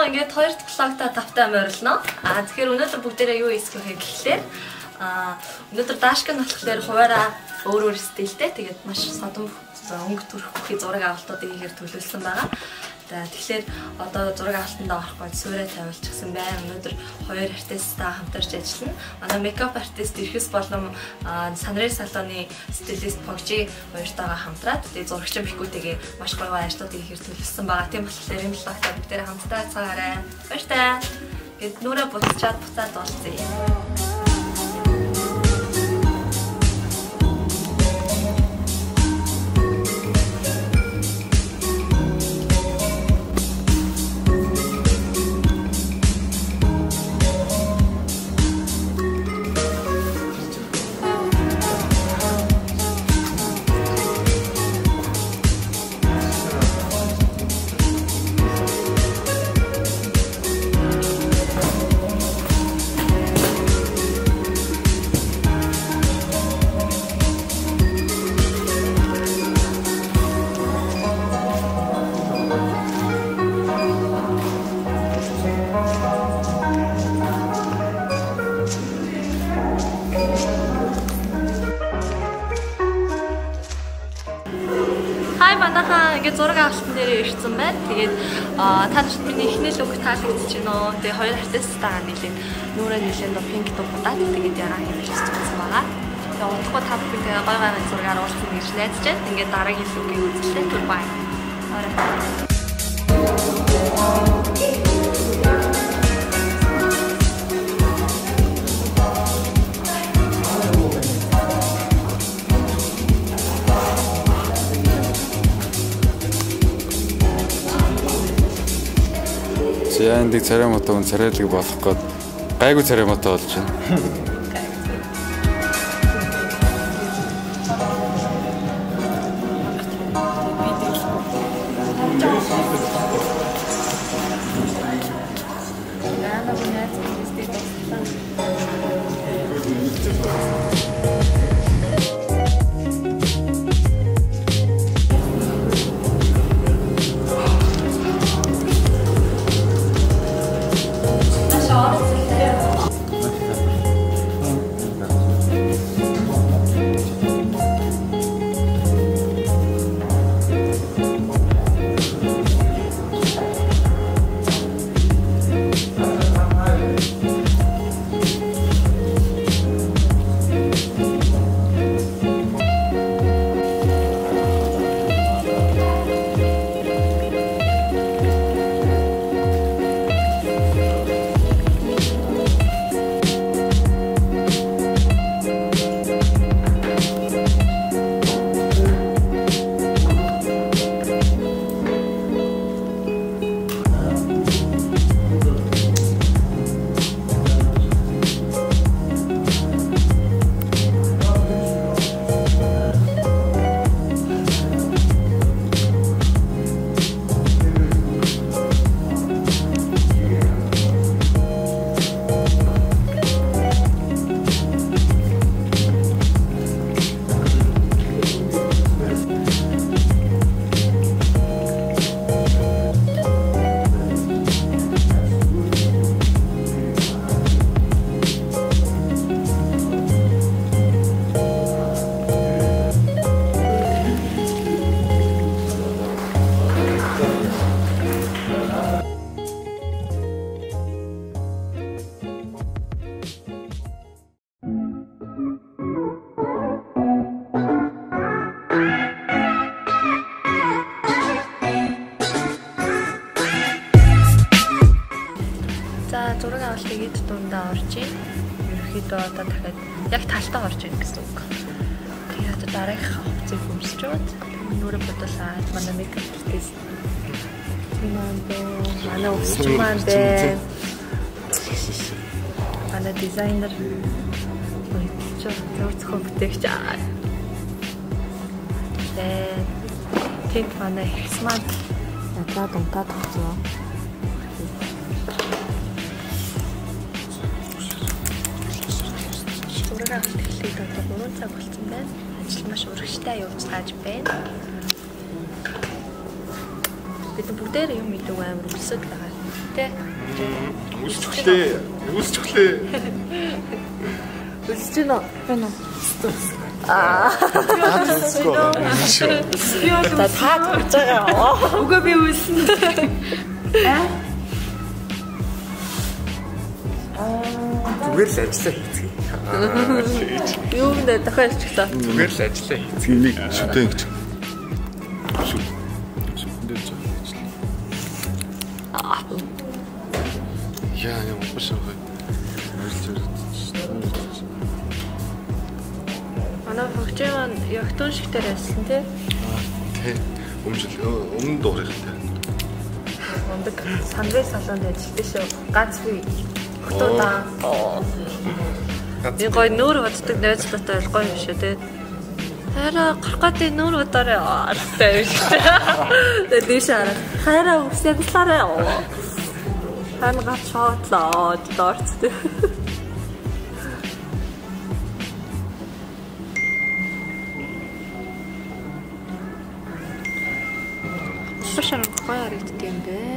ингээд хоёр влогтой тавтай морилно. Тэгэхээр өнөөдөр бүгдээрээ юу хийх гэхээр өнөөдөр Дашкин болохоор хуваараа өөр стилтэй тэгээд маш содон өнгө төрөх бүхий зураг авалтуудыг хийхээр төлөвлөсөн байгаа. Тэгэхээр одоо зураг авалтандаа орохгүй суурай тавилчихсан байна. Өнөөдөр хоёр артисттай хамтарч ажиллана. Манай мейкап артист Эрхэс болон Санрын салоны стилист Погжи хоёртойгоо хамтраад тэгээд зурагчин Бикүүтэйгээ маш гоё ажлуудыг хийхээр төлөвлөсөн байгаа. Тийм болохоор энэ влогтой бүгдээрээ хамтдаа цагаарай. Баяртай. Гэт нүрэ буцаад болцъё. Манайхаа ингээд зураг авалтан дээр ирсэн байна. Тэгээд та нарт миний эхний лук таалагдчихж байна уу? Тэгээд хоёр артисттай нийлээд нүрээ нийлээд пинк дуудаад тэгээд яраа хийж байгаа байгаа. Тэгээд удахгүй та бүхэн гой гой зургаар уулзсан гэж найдаж байна. Ингээд дараагийн лукийг үзлээ. Бай. Яандаг царай мотоо царайлаг болох гээд гайгүй царай мотоо болж байна. Зураг авалтыг эд дундаа орж ийн. Ерөнхийдөө одоо дахиад яг талтаа орж ийн гэсэн үг. Тэгээд одоо дараагийнхаа хувцсыг өмсөж чад. Нүрэ бодлаад манай мейкап артист манай өвсч маань байна. Манай дизайнер зурцхан бүтээгч тэнд манай Эрхэс маань ядлаад унтаад тавцгаа. Зураг авалтыг одоо 3 цаг болсон байна. Ажил маш урагштай явуулж байна. Бид бүгдээр юм илүү амар өлсөд байгаа. Тэ. Үсчихлээ. Үсчихлээ. Үсэж гэнэ. Байна уу? Би бол таад гэж байгаа. Үгүй би үлсэн. Зүгээр л ажиллаа хийцгээе. Юу нэ дахиад ажиллаа. Зүгээр л ажиллаа хийцгээе. Нэг шүтэн гэж. Шүтэн дээр ажиллаа. Яа, юм бошоо. Манай хөгжим маань ягтун шигтэр ажилласан тий. Тий. Өмнө дуурайхтай. Ондаг сандвич салонд ажилласан шүү. Ганц би хтуудаа. Би гой нүүр боддог найзлаатай гоё юм шүү тий. Хараа гаргатын нүүр бодорой артай юм шүү. Тэгээд дээш хараад хараа үсэглаарай. Хан гат шоотлоо дорц тий. Шашаар гоё харагддаг юм байна.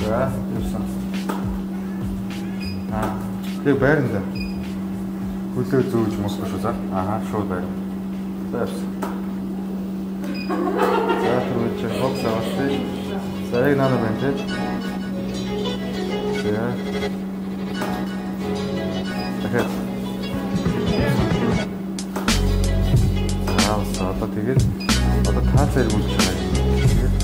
За, юусан. Тэгээ байранда. Хөлөө зөөж мосгош үү? Аха, шууд байр. За явсан. За, түрүү чи хог савастай. За, яг нана байна тий. За. Тэгэхээр. Одоо тэгээд одоо таа зэрэг үлдэж байгаа юм. Тэгээд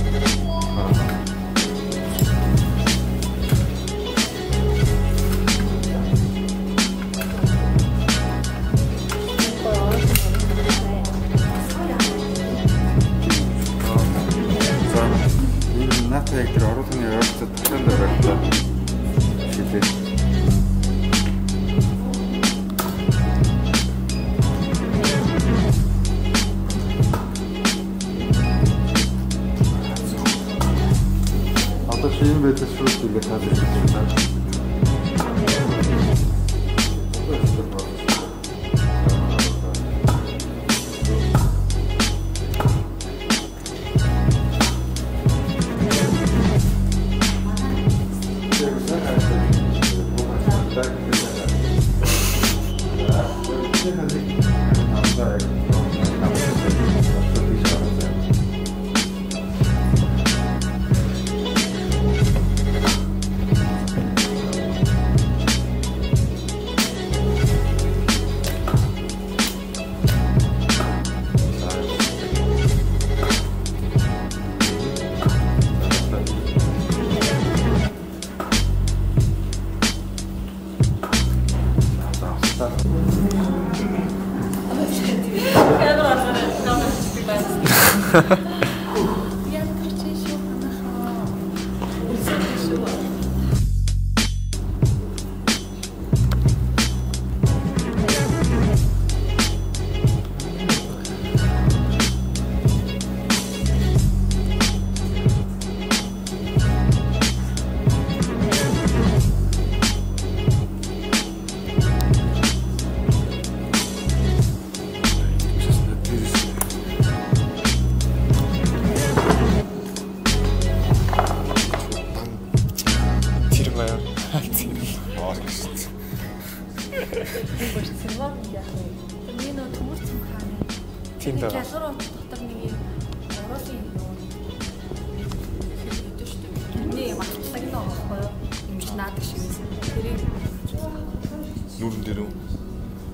наатаа яг тэр оруулгын ойролцоо тахлаанд барьлаа. Шилээ. Одоо шинэ байдлаар шууд ингэ таад ирсэн. Тийм даа. Ялгар дотор нэг юм оролын юм. Хэвчээ шүү дээ. Миний матчлаг нөө байхгүй юу? Юм чи наадаг шиг байсан. Тэрийг Нүрэн дээр үү?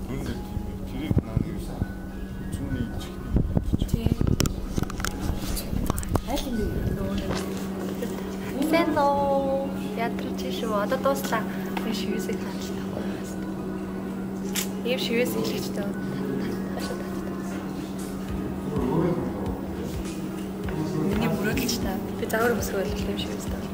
Нүрэн дээр тэрийг наадаг юм сайн. Зүний чихний. тийм. Аль юм бэ? Сэнно. Ядрч шүү. Одоо дууслаа. Би шивэсийг хаачлаа. Ийм шивэс хэлэгчтэй. Миний мөрөөдөлч та. Би заавар өсгөө л юм шиг байна.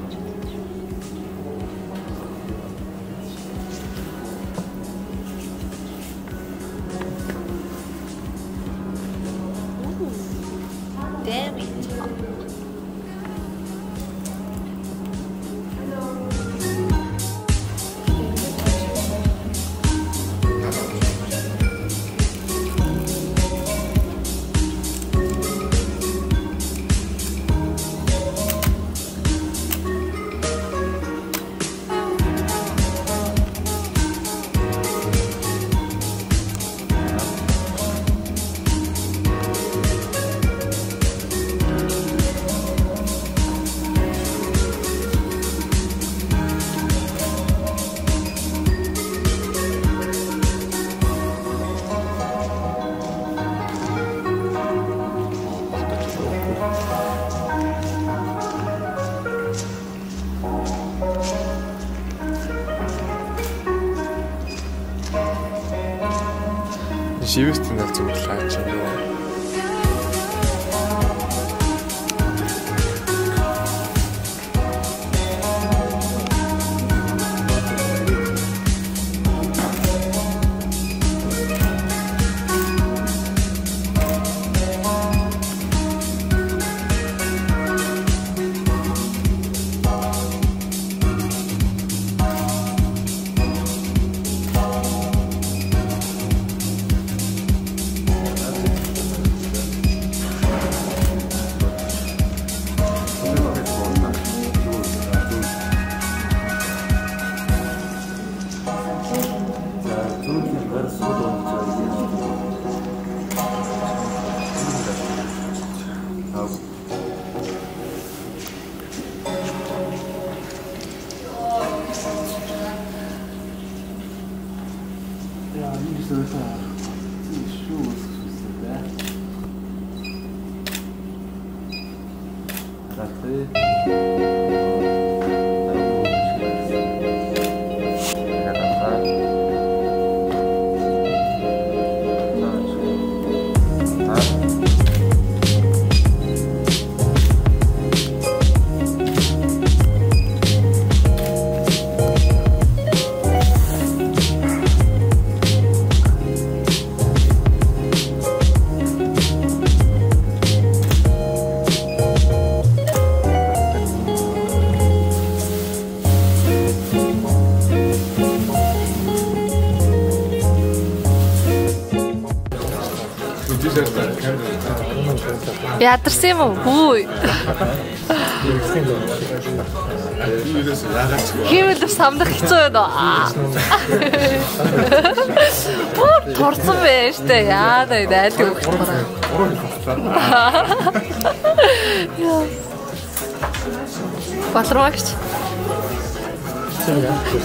шивэстэн л зүглээ чи юу. Ядарсан юм уу? Хүү. Хэмэл самдах хэцүү байна. Бүр турсан байж тээ. Яа даа найддаг өгчихвээ. Балармагч.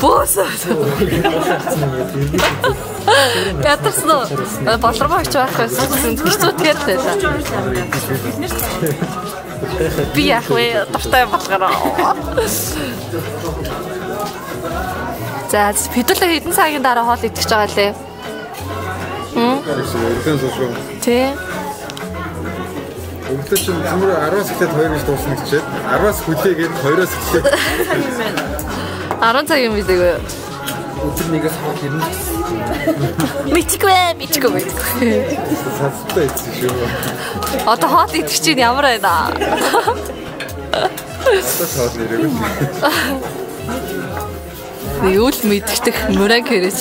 Босс. Ядарсан уу? Балармагч байх байсан. Хэцүүтгэр тээ. Би яг вэ дуртай болгоороо. За хэдүүлээ хэдэн цагийн дараа хоол идэх гэж байгаа лээ. Тэ. Өглөө чинь зүгээр 10-аас эхлээд 2 гэж дуусна гэчихэд 10-аас хүлээгээд 2-оос эхлээд 10 цагийн бидэг үү? өдөр нэгээс хаваад ирнэ. Мэдгүй. Састай ийсэн шүү. Одоо хоол идэх чинь ямар байна? Одоо хоол нэрээ. Юу л мэддэг мөрөн хэрэж.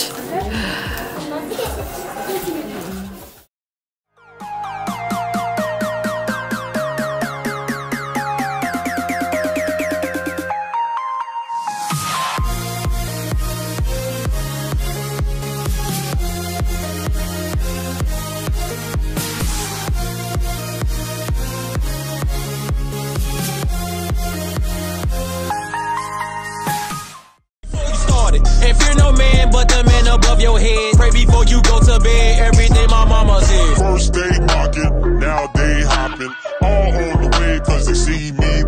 And fear no man but the man above your head. Pray before you go to bed, everything my mama said. First they knocking, now they hopping. All on the way cause they see me